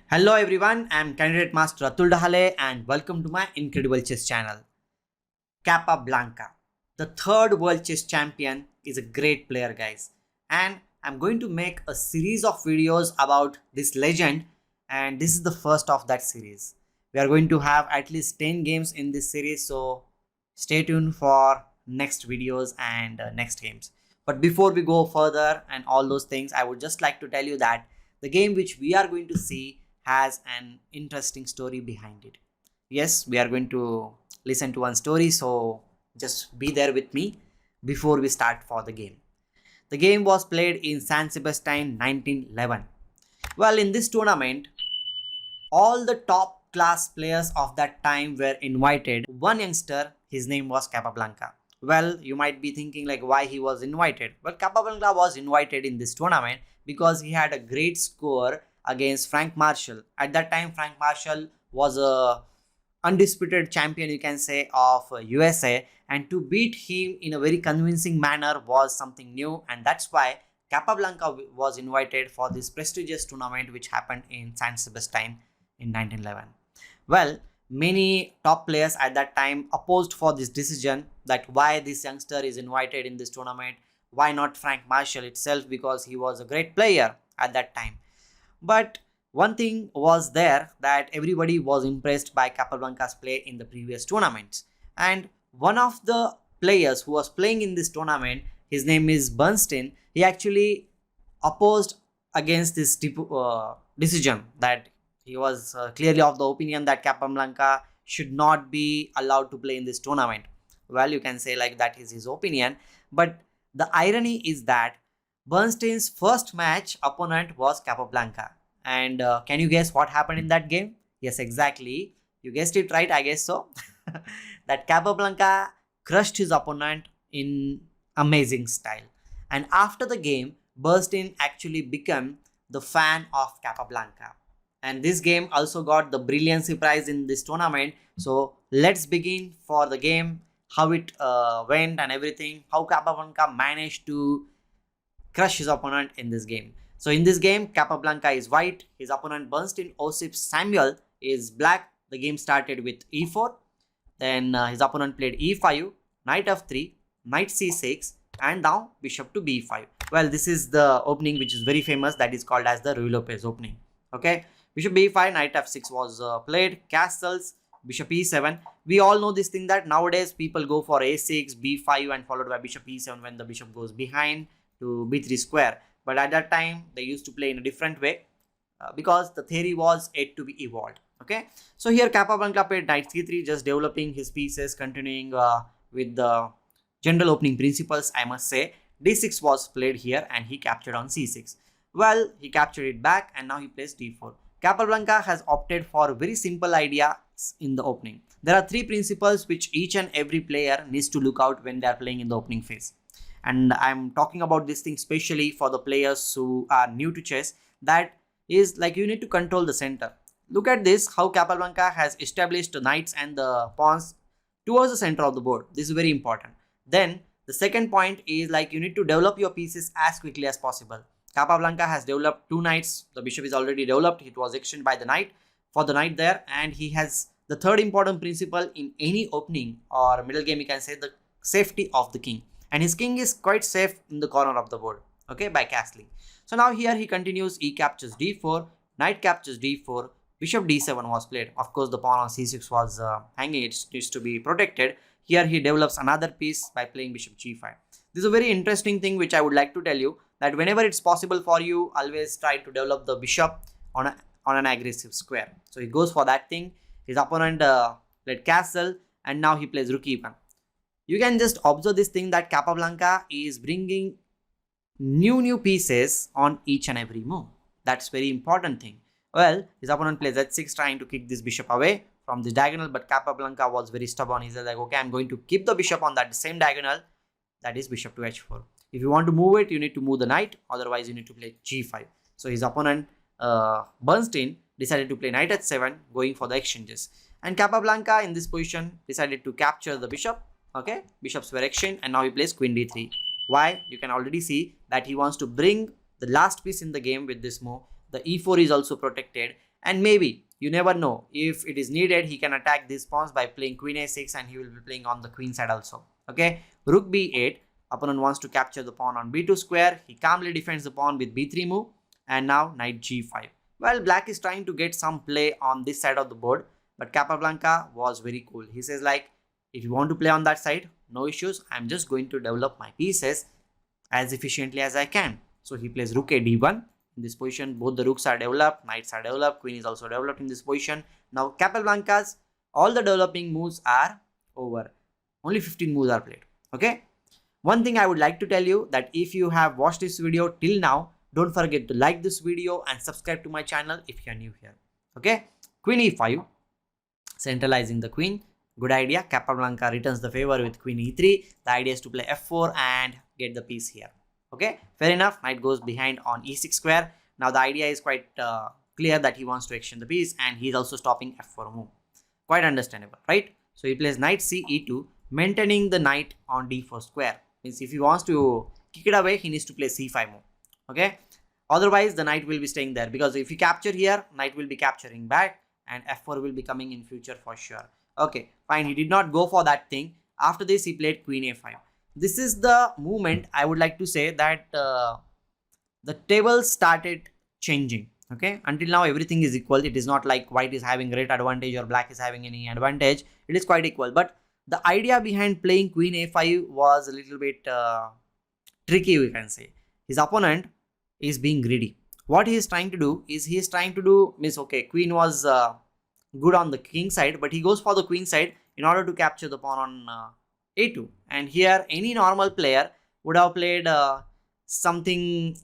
Hello everyone, I am Candidate Master Atul Dahale and welcome to my Incredible Chess channel. Capablanca, the third world chess champion, is a great player, guys. And I'm going to make a series of videos about this legend, and this is the first of that series. We are going to have at least 10 games in this series, so stay tuned for next videos and next games. But before we go further and all those things, I would just like to tell you that the game which we are going to see has an interesting story behind it. Yes, we are going to listen to one story, so just be there with me before we start for the game. The game was played in San Sebastian 1911. Well, in this tournament, all the top class players of that time were invited. One youngster, his name was Capablanca. Well, you might be thinking like why he was invited. Well, Capablanca was invited in this tournament because he had a great score against Frank Marshall. At that time, Frank Marshall was a undisputed champion, you can say, of USA, and to beat him in a very convincing manner was something new, and that's why Capablanca was invited for this prestigious tournament which happened in San Sebastian in 1911. Well, many top players at that time opposed for this decision, that why this youngster is invited in this tournament, why not Frank Marshall itself, because he was a great player at that time. But one thing was there, that everybody was impressed by Capablanca's play in the previous tournaments. And one of the players who was playing in this tournament, his name is Bernstein, he actually opposed against this decision, that he was clearly of the opinion that Capablanca should not be allowed to play in this tournament. Well, you can say like that is his opinion. But the irony is that Bernstein's first match opponent was Capablanca. And can you guess what happened in that game? Yes, exactly. You guessed it right, I guess so. That Capablanca crushed his opponent in amazing style. And after the game, Bernstein actually became the fan of Capablanca. And this game also got the Brilliancy prize in this tournament. So let's begin for the game, how it went and everything, how Capablanca managed to crush his opponent in this game. So in this game, Capablanca is white, his opponent Bernstein Osip Samuel is black. The game started with e4, then his opponent played e5, knight f3, knight c6, and now bishop to b5. Well, this is the opening which is very famous, that is called as the Ruy Lopez opening. Okay, bishop b5, knight f6 was played, castles, bishop e7. We all know this thing that nowadays people go for a6, b5 and followed by bishop e7 when the bishop goes behind to b3 square. But at that time they used to play in a different way because the theory was yet to be evolved. Okay, so here Capablanca played knight c3, just developing his pieces, continuing with the general opening principles, I must say. d6 was played here and he captured on c6. Well, he captured it back and now he plays d4. Capablanca has opted for very simple ideas in the opening. There are three principles which each and every player needs to look out when they are playing in the opening phase. And I'm talking about this thing especially for the players who are new to chess. That is like you need to control the center. Look at this, how Capablanca has established the knights and the pawns towards the center of the board. This is very important. Then the second point is like you need to develop your pieces as quickly as possible. Capablanca has developed two knights. The bishop is already developed. It was exchanged by the knight for the knight there. And he has the third important principle in any opening or middle game, you can say, the safety of the king. And his king is quite safe in the corner of the board, okay, by castling. So now here he continues, e captures d4, knight captures d4, bishop d7 was played. Of course, the pawn on c6 was hanging, it needs to be protected. Here he develops another piece by playing bishop g5. This is a very interesting thing which I would like to tell you, that whenever it's possible for you, always try to develop the bishop on an aggressive square. So he goes for that thing. His opponent played castle and now he plays rook e1. You can just observe this thing that Capablanca is bringing new pieces on each and every move. That's very important thing. Well, his opponent plays h6 trying to kick this bishop away from the diagonal, but Capablanca was very stubborn. He said like, okay, I'm going to keep the bishop on that same diagonal, that is bishop to h4. If you want to move it, you need to move the knight, otherwise you need to play g5. So his opponent Bernstein decided to play knight h7, going for the exchanges. And Capablanca in this position decided to capture the bishop. Okay, bishops were exchanged and now he plays queen d3. Why? You can already see that he wants to bring the last piece in the game with this move. The e4 is also protected And maybe, you never know, if it is needed, he can attack these pawns by playing queen a6, and he will be playing on the queen side also. Okay, rook b8, opponent wants to capture the pawn on b2 square. He calmly defends the pawn with b3 move, and now knight g5. Well, black is trying to get some play on this side of the board, but Capablanca was very cool. He says like, if you want to play on that side, no issues, I'm just going to develop my pieces as efficiently as I can. So he plays rook a d1. In this position, both the rooks are developed, knights are developed, queen is also developed in this position. Now Capablanca's all the developing moves are over. Only 15 moves are played. Okay. One thing I would like to tell you, that if you have watched this video till now, don't forget to like this video and subscribe to my channel if you are new here. Okay. Queen e5, centralizing the queen. Good idea. Capablanca returns the favor with queen e3. The idea is to play f4 and get the piece here. Okay, fair enough. Knight goes behind on e6 square. Now the idea is quite clear that he wants to exchange the piece, and he is also stopping f4 move. Quite understandable, right? So he plays knight c e2, maintaining the knight on d4 square. Means if he wants to kick it away, he needs to play c5 move. Okay, otherwise the knight will be staying there, because if you capture here, knight will be capturing back, and f4 will be coming in future for sure. Okay, fine. He did not go for that thing. After this, he played queen a5. This is the moment I would like to say that the table started changing. Okay, until now everything is equal. It is not like white is having great advantage or black is having any advantage. It is quite equal. But the idea behind playing queen a5 was a little bit tricky, we can say. His opponent is being greedy. What he is trying to do is, means okay, queen was good on the king side, but he goes for the queen side in order to capture the pawn on a2. And here any normal player would have played something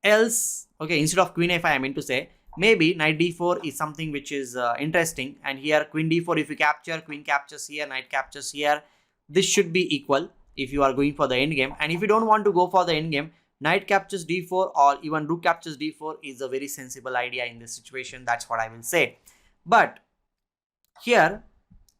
else. Okay, instead of queen a5, I mean to say, maybe knight d4 is something which is interesting, and here queen d4, if you capture, queen captures here, knight captures here. This should be equal if you are going for the endgame. And if you don't want to go for the endgame, knight captures d4 or even rook captures d4 is a very sensible idea in this situation. That's what I will say. But here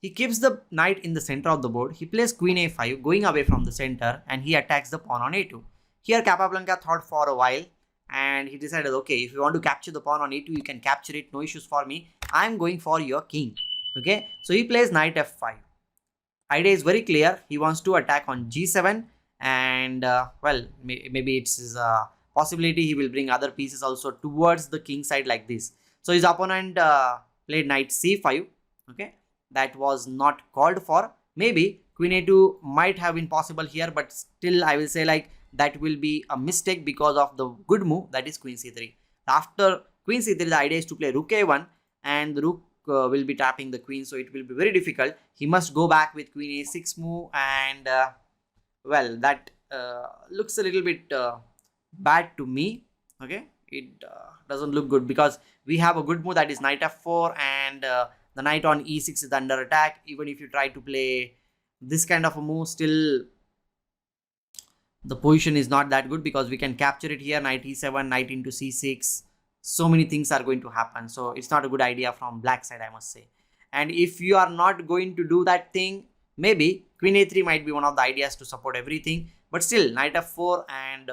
he keeps the knight in the center of the board. He plays queen a5, going away from the center, and he attacks the pawn on a2. Here Capablanca thought for a while, and he decided, okay, if you want to capture the pawn on a2, you can capture it, no issues for me. I'm going for your king. Okay, so he plays knight f5. Idea is very clear. He wants to attack on g7, and well, maybe it's a possibility he will bring other pieces also towards the king side like this. So his opponent played knight c5. Okay, that was not called for. Maybe queen a2 might have been possible here, but still I will say like that will be a mistake because of the good move, that is queen c3. After queen c3, the idea is to play rook a1, and the rook will be tapping the queen, so it will be very difficult. He must go back with queen a6 move, and well, that looks a little bit bad to me. Okay, it doesn't look good, because we have a good move, that is knight f4, and the knight on e6 is under attack. Even if you try to play this kind of a move, still the position is not that good, because we can capture it here, knight e7, knight into c6. So many things are going to happen. So it's not a good idea from black side, I must say. And if you are not going to do that thing, maybe queen a3 might be one of the ideas to support everything. But still, knight f4, and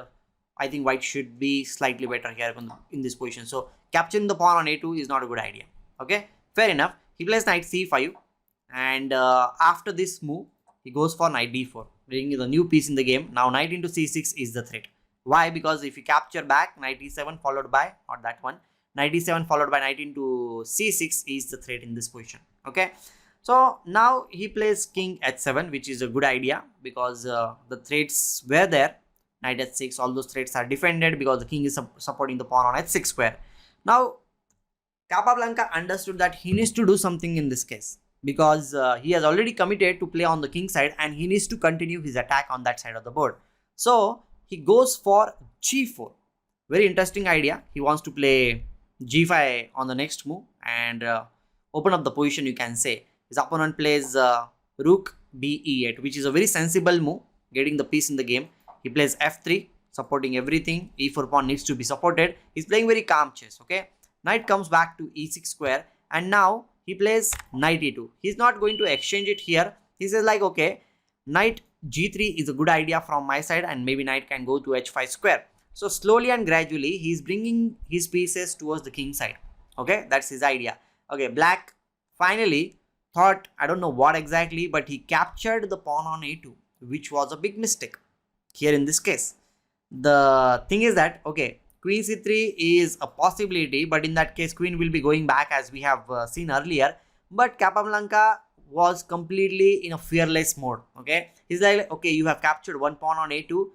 I think white should be slightly better here in this position. So capturing the pawn on a2 is not a good idea. Okay, fair enough. He plays knight c5, and after this move, he goes for knight d4, bringing the new piece in the game. Now knight into c6 is the threat. Why? Because if you capture back, knight e7 followed by, not that one, knight e7 followed by knight into c6 is the threat in this position. Okay, so now he plays king h7, which is a good idea, because the threats were there. Knight h6, all those threats are defended because the king is supporting the pawn on h6 square. Now Capablanca understood that he needs to do something in this case, because he has already committed to play on the king side, and he needs to continue his attack on that side of the board. So he goes for g4. Very interesting idea. He wants to play g5 on the next move and open up the position, you can say. His opponent plays rook b8, which is a very sensible move, getting the piece in the game. He plays f3, supporting everything. e4 pawn needs to be supported. He's playing very calm chess. Okay, knight comes back to e6 square, and now he plays knight e2. He's not going to exchange it here. He says like, okay, knight g3 is a good idea from my side, and maybe knight can go to h5 square. So slowly and gradually he is bringing his pieces towards the king side. Okay, that's his idea. Okay, black finally thought, I don't know what exactly, but he captured the pawn on a2, which was a big mistake here in this case. The thing is that, okay, queen c3 is a possibility, but in that case queen will be going back as we have seen earlier. But Capablanca was completely in a fearless mode. Okay, he's like, okay, you have captured one pawn on a2,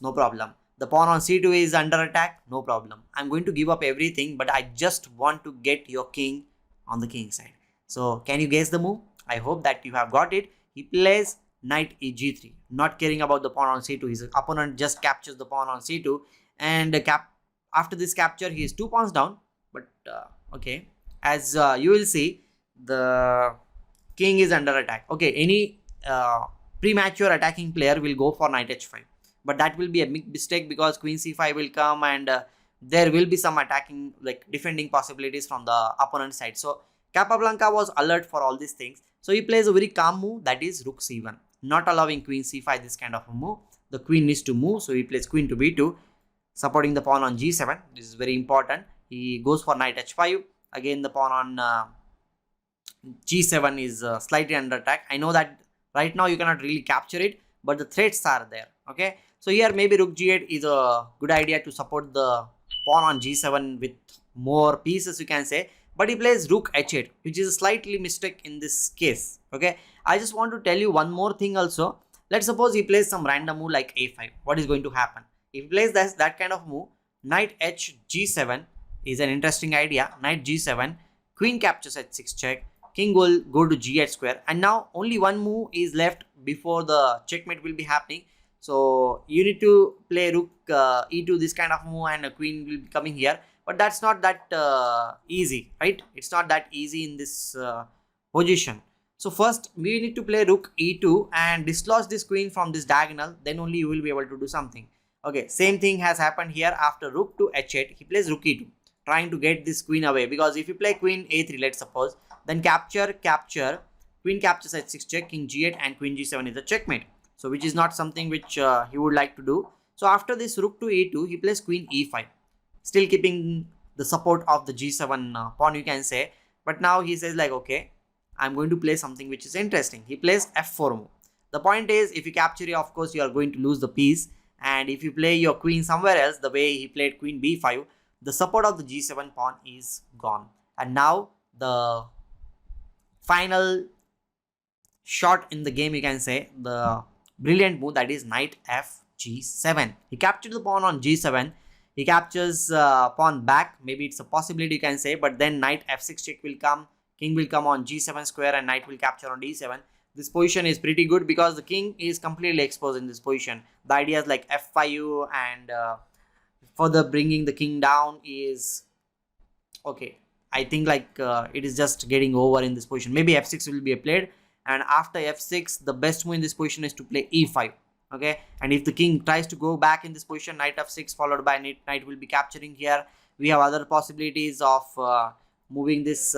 no problem. The pawn on c2 is under attack, no problem. I'm going to give up everything, but I just want to get your king on the king side. So can you guess the move? I hope that you have got it. He plays knight g3, not caring about the pawn on c2. His opponent just captures the pawn on c2, and after this capture he is 2 pawns down. But okay, as you will see, the king is under attack. Okay, any premature attacking player will go for knight h5, but that will be a big mistake because queen c5 will come, and there will be some attacking, like defending possibilities from the opponent side. So Capablanca was alert for all these things. So he plays a very calm move, that is rook c1, not allowing queen c5 this kind of a move. The queen needs to move, so he plays queen to b2, supporting the pawn on g7. This is very important. He goes for knight h5. Again, the pawn on g7 is slightly under attack. I know that right now you cannot really capture it, but the threats are there. Okay, so here maybe rook g8 is a good idea to support the pawn on g7 with more pieces, you can say. But he plays rook h8, which is a slightly mistake in this case. Okay, I just want to tell you one more thing also. Let's suppose he plays some random move like a5. What is going to happen? If he plays that kind of move, knight h g7 is an interesting idea. Knight g7, queen captures h6 check, king will go to g8 square, and now only one move is left before the checkmate will be happening. So you need to play rook e2, this kind of move, and a queen will be coming here. But that's not that easy, right? It's not that easy in this position. So first we need to play rook e2 and dislodge this queen from this diagonal. Then only you will be able to do something. Okay, same thing has happened here. After rook to h8, he plays rook e2, trying to get this queen away. Because if you play queen a3, let's suppose, then capture, queen captures h6 check, king g8, and queen g7 is a checkmate. So which is not something which he would like to do. So after this rook to e2, he plays queen e5, still keeping the support of the g7 pawn, you can say. But now he says like, okay, I'm going to play something which is interesting. He plays f4 move. The point is, if you capture it, of course you are going to lose the piece. And if you play your queen somewhere else, the way he played queen b5, the support of the g7 pawn is gone. And now the final shot in the game, you can say, the brilliant move, that is knight f g7. He captured the pawn on g7. He captures pawn back. Maybe it's a possibility, you can say, but then knight f6 check will come. King will come on g7 square and knight will capture on d7. This position is pretty good because the king is completely exposed in this position. The ideas like f5 and further bringing the king down is okay. I think like it is just getting over in this position. Maybe f6 will be played, and after f6, the best move in this position is to play e5. Okay, and if the king tries to go back in this position, knight f6 followed by knight will be capturing here. We have other possibilities of moving this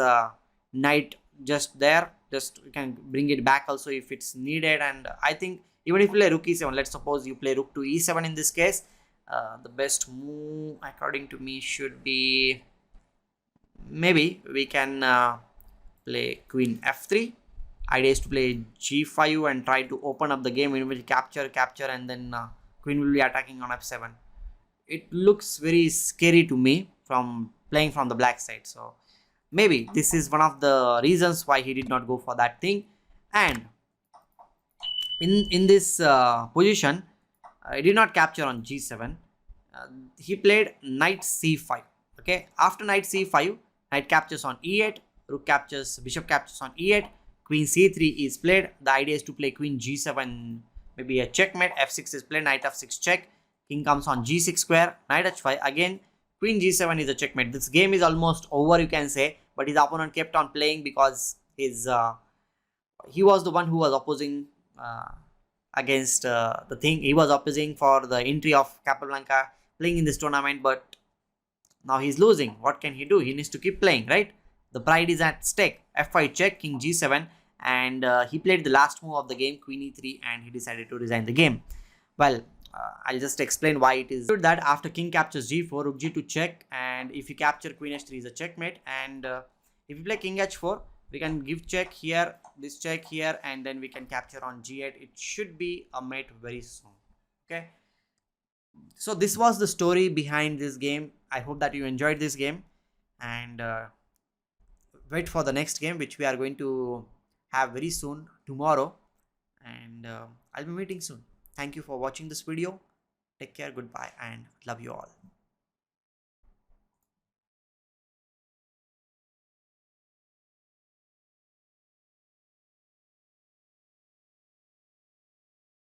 knight just there. Just you can bring it back also if it's needed. And I think even if you play rook e7, let's suppose you play rook to e7 in this case, the best move according to me should be, maybe we can play queen f3. Idea is to play g5 and try to open up the game in which capture, and then queen will be attacking on f7. It looks very scary to me from playing from the black side. So maybe this is one of the reasons why he did not go for that thing. And in this position, he did not capture on g7. He played knight c5. Okay, after knight c5, knight captures on e8, rook captures, bishop captures on e8, queen c3 is played. The idea is to play queen g7, maybe a checkmate. f6 is played, knight f6 check, king comes on g6 square, knight h5, again queen g7 is a checkmate. This game is almost over, you can say, but his opponent kept on playing because his he was the one who was opposing against the thing. He was opposing for the entry of Capablanca playing in this tournament, but now he's losing. What can he do? He needs to keep playing, right? The pride is at stake. f5 check, king g7, and he played the last move of the game, queen e3, and he decided to resign the game. Well, I'll just explain why it is that after king captures g4, rook g to check, and if you capture queen h3 is a checkmate, and if you play king h4, we can give check here, this check here, and then we can capture on g8. It should be a mate very soon. Okay, so this was the story behind this game. I hope that you enjoyed this game, and wait for the next game, which we are going to have very soon tomorrow, and I'll be meeting soon. Thank you for watching this video. Take care, goodbye, and love you all.